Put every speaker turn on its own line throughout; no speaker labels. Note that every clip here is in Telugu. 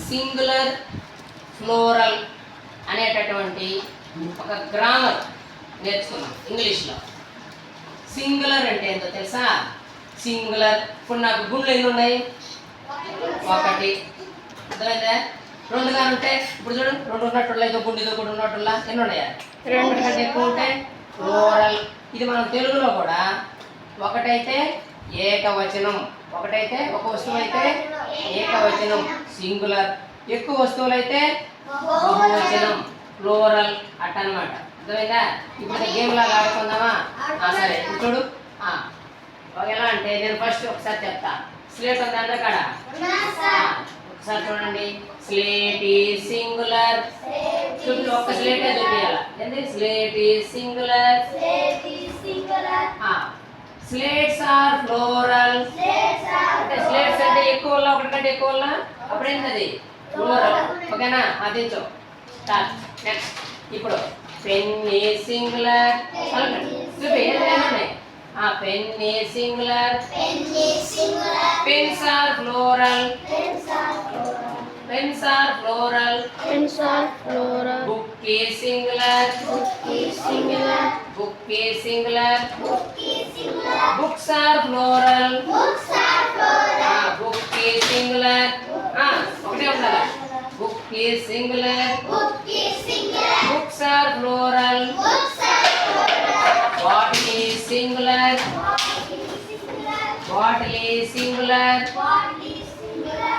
సింగులర్ ఫ్లోరల్ అనేటటువంటి ఒక గ్రామర్ నేర్చుకున్నాం ఇంగ్లీష్లో. సింగులర్ అంటే ఏంటో తెలుసా? సింగులర్. ఇప్పుడు నాకు గుండ్లు ఎన్ని ఉన్నాయి? ఒకటి. అర్థమైందా? రెండుగా ఉంటే ఇప్పుడు చూడు, రెండు ఉన్నట్టుల్లా, ఇదో గుండు ఇదో గుండు ఉన్నట్టుల్లా ఎన్ని ఉన్నాయా? రెండు కంటే ఎక్కువ ఉంటే ఫ్లోరల్. ఇది మనం తెలుగులో కూడా ఒకటైతే ఏకవచనం, ఒకటైతే ఒక వస్తువు అయితే ఏకవచనం సింగులర్, ఎక్కువ వస్తువులైతే బహువచనం ఫ్లోరల్ అట్ట అనమాట. అర్థమైందా? ఇప్పుడు గేమ్ లాగా ఆడుకుందామా? సరే చూడు. ఎలా అంటే నేను ఫస్ట్ ఒకసారి చెప్తా. స్లేట్ ఉందా అందరి కాడ? ఒకసారి చూడండి. Slate is singular. చూపి, ఒక్క స్లేటే చూపించాల. ఏంటి? Slate is singular. Slates are plural. అంటే స్లేట్స్ అంటే ఎక్కువ ఒకటి కంటే ఎక్కువ అప్పుడు ఏంటది? ఫ్లోరల్. ఓకేనా? అదించు. స్టార్ట్. నెక్స్ట్. ఇప్పుడు పెన్ ఈజ్ సింగులర్. చూపి ఏమన్నాయి? Pen is singular. Pens are plural. Pens are plural. Book is singular. Book is singular. Books are plural. Book is singular. ఒకటే ఉండాలి. Book is singular. Books are plural. Bottle is singular. Bottle is singular.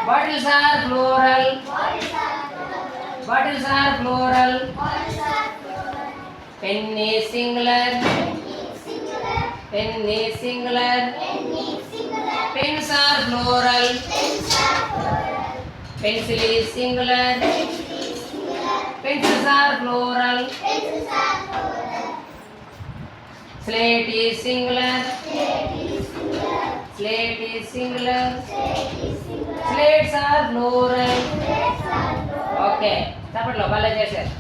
Bottles are plural. Bottles are plural. Pen is singular. Pen is singular. Pens are plural. Pencil is singular. Pencils are plural. Slate is singular. Slate is singular. Slates are plural. Okay. Sapatlo, bala చేశారు.